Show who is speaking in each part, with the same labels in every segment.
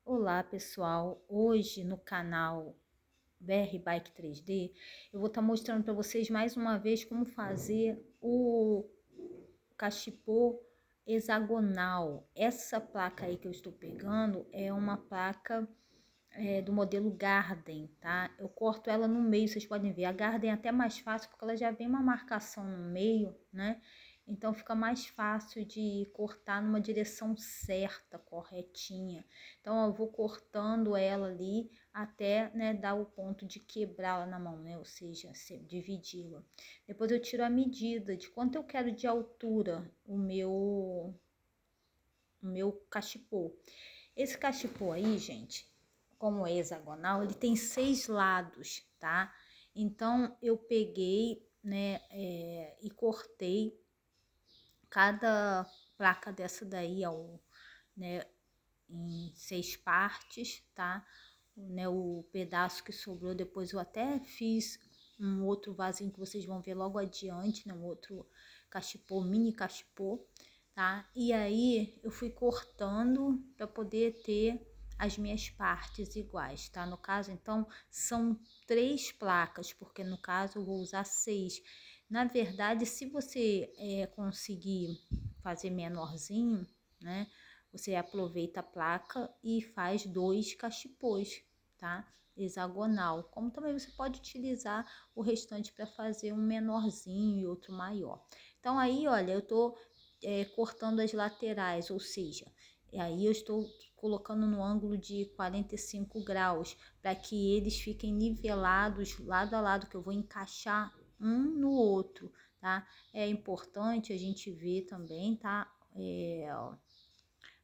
Speaker 1: Olá pessoal, hoje no canal BR Bike 3D eu vou estar mostrando para vocês mais uma vez como fazer o cachepô hexagonal. Essa placa aí que eu estou pegando é uma placa do modelo Garden, tá? Eu corto ela no meio, vocês podem ver. A Garden é até mais fácil porque ela já vem uma marcação no meio, né? Então fica mais fácil de cortar numa direção certa, corretinha. Então eu vou cortando ela ali até, né, dar o ponto de quebrá-la na mão, né? Ou seja, dividi-la. Depois eu tiro a medida de quanto eu quero de altura o meu cachepô. Esse cachepô aí, gente, como é hexagonal, ele tem 6 lados, tá? Então eu peguei, né, e cortei cada placa dessa daí, ó, né, em 6 partes, tá? Né, o pedaço que sobrou, depois eu até fiz um outro vasinho que vocês vão ver logo adiante, né, um outro cachepô, mini cachepô, tá? E aí eu fui cortando para poder ter as minhas partes iguais, tá? No caso, então, são 3 placas, porque no caso eu vou usar 6. Na verdade, se você conseguir fazer menorzinho, né? Você aproveita a placa e faz 2 cachepôs, tá? Hexagonal. Como também você pode utilizar o restante para fazer um menorzinho e outro maior. Então aí, olha, eu tô cortando as laterais, ou seja, aí eu estou colocando no ângulo de 45 graus para que eles fiquem nivelados lado a lado, que eu vou encaixar um no outro, tá? É importante a gente ver também, tá?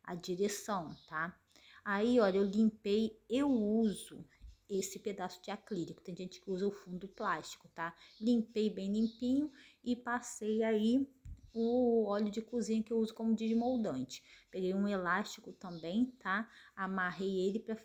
Speaker 1: A direção, tá? Aí, olha, eu limpei, eu uso esse pedaço de acrílico, tem gente que usa o fundo plástico, tá? Limpei bem limpinho e passei aí o óleo de cozinha que eu uso como desmoldante. Peguei um elástico também, tá? Amarrei ele para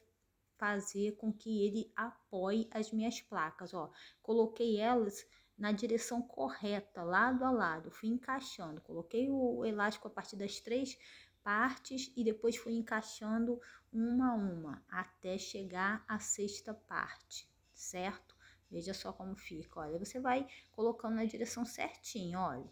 Speaker 1: fazer com que ele apoie as minhas placas, ó. Coloquei elas na direção correta, lado a lado, fui encaixando. Coloquei o elástico a partir das 3 partes e depois fui encaixando uma a uma até chegar à 6ª parte, certo? Veja só como fica, olha, você vai colocando na direção certinho, olha,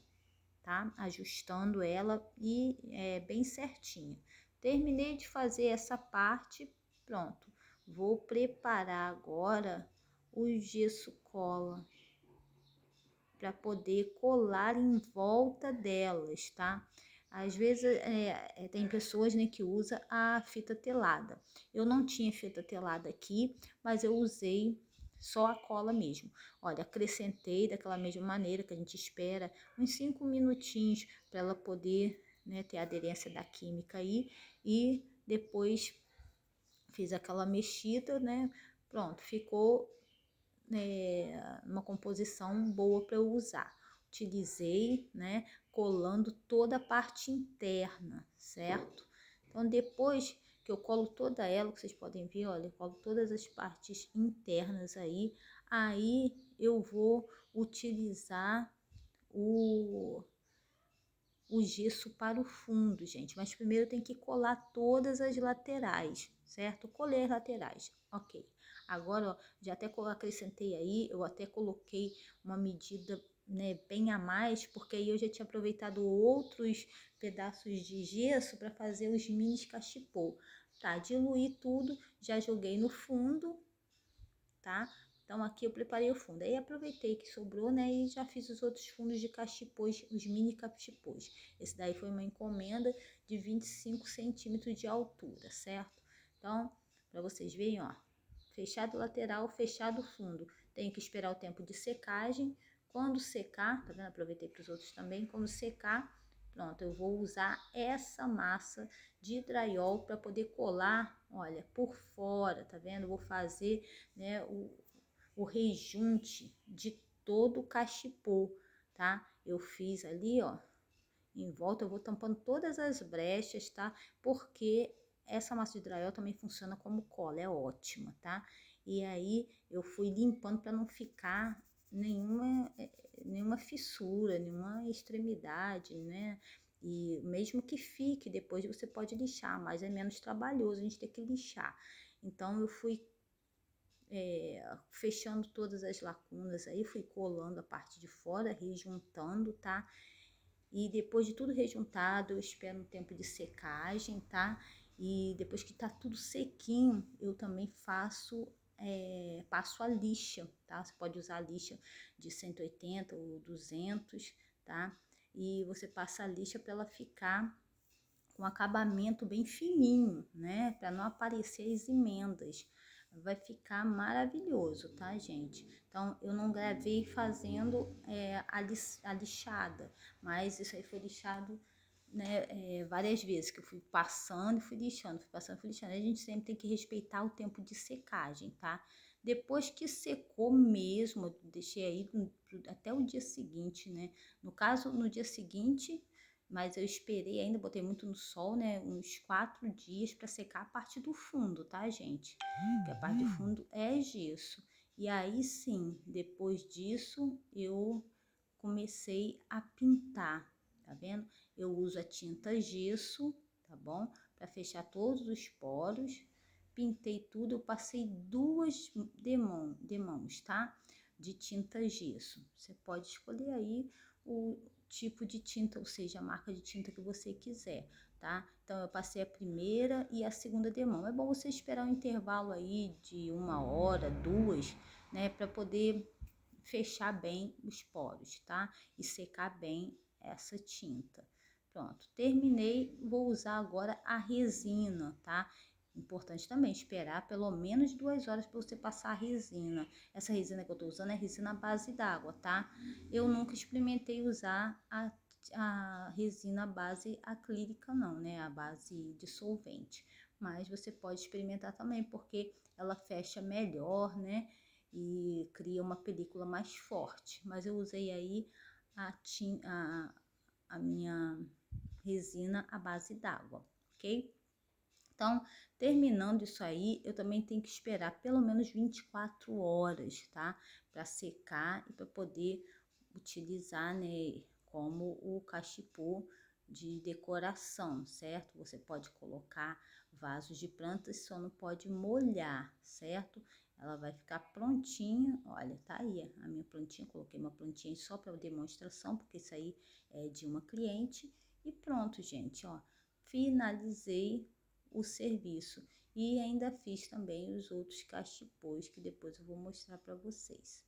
Speaker 1: tá? Ajustando ela e bem certinho. Terminei de fazer essa parte, pronto. Vou preparar agora o gesso cola para poder colar em volta delas, tá? Às vezes tem pessoas, né, que usa a fita telada. Eu não tinha fita telada aqui, mas eu usei só a cola mesmo. Olha, acrescentei daquela mesma maneira que a gente espera uns 5 minutinhos para ela poder, né, ter a aderência da química aí, e depois fiz aquela mexida, né? Pronto, ficou uma composição boa para eu usar. Utilizei, né, colando toda a parte interna, certo? Então, depois que eu colo toda ela, que vocês podem ver, olha, eu colo todas as partes internas aí eu vou utilizar o o gesso para o fundo, gente. Mas primeiro tem que colar todas as laterais, certo? Colei as laterais, ok. Agora, ó, já até acrescentei aí, eu até coloquei uma medida, né, bem a mais, porque aí eu já tinha aproveitado outros pedaços de gesso para fazer os mini cachepô. Tá, diluí tudo, já joguei no fundo, tá? Então aqui eu preparei o fundo, aí aproveitei que sobrou, né, e já fiz os outros fundos de cachepôs, os mini cachepôs. Esse daí foi uma encomenda de 25 centímetros de altura, certo? Então, para vocês verem, ó, fechado lateral, fechado fundo. Tenho que esperar o tempo de secagem. Quando secar, tá vendo? Aproveitei para os outros também. Quando secar, pronto, eu vou usar essa massa de drywall para poder colar, olha, por fora, tá vendo? Vou fazer, né, o rejunte de todo o cachepô, tá? Eu fiz ali, ó, em volta, eu vou tampando todas as brechas, tá? Porque essa massa de drywall também funciona como cola, é ótima, tá? E aí eu fui limpando para não ficar nenhuma fissura, nenhuma extremidade, né? E mesmo que fique, depois você pode lixar, mas é menos trabalhoso a gente ter que lixar. Então eu fui fechando todas as lacunas aí, fui colando a parte de fora, rejuntando, tá? E depois de tudo rejuntado, eu espero um tempo de secagem, tá? E depois que tá tudo sequinho, eu também passo a lixa, tá? Você pode usar a lixa de 180 ou 200, tá? E você passa a lixa para ela ficar com acabamento bem fininho, né? Para não aparecer as emendas. Vai ficar maravilhoso, tá, gente? Então, eu não gravei fazendo a lixada, mas isso aí foi lixado, né, várias vezes, que eu fui passando e fui lixando, fui passando e fui lixando. A gente sempre tem que respeitar o tempo de secagem, tá? Depois que secou mesmo, eu deixei aí até o dia seguinte, né? No caso, no dia seguinte, mas eu esperei ainda, botei muito no sol, né? Uns 4 dias para secar a parte do fundo, tá, gente? Porque a parte do fundo é gesso. E aí sim, depois disso, eu comecei a pintar, tá vendo? Eu uso a tinta gesso, tá bom? Para fechar todos os poros. Pintei tudo, eu passei 2 demãos, tá? De tinta gesso. Você pode escolher aí o tipo de tinta, ou seja, a marca de tinta que você quiser, tá? Então, eu passei a primeira e a segunda demão. É bom você esperar um intervalo aí de 1 hora, 2, né? Para poder fechar bem os poros, tá? E secar bem essa tinta. Pronto, terminei. Vou usar agora a resina, tá? Importante também esperar pelo menos 2 horas para você passar a resina. Essa resina que eu tô usando é resina à base d'água, tá? Eu nunca experimentei usar a resina base acrílica não, né? A base dissolvente. Mas você pode experimentar também, porque ela fecha melhor, né? E cria uma película mais forte. Mas eu usei aí a minha resina à base d'água, ok? Então, terminando isso aí, eu também tenho que esperar pelo menos 24 horas, tá? Para secar e para poder utilizar, né, como o cachepô de decoração, certo? Você pode colocar vasos de plantas, só não pode molhar, certo? Ela vai ficar prontinha. Olha, tá aí a minha plantinha. Coloquei uma plantinha só para demonstração, porque isso aí é de uma cliente. E pronto, gente, ó. Finalizei o serviço e ainda fiz também os outros cachepôs que depois eu vou mostrar para vocês.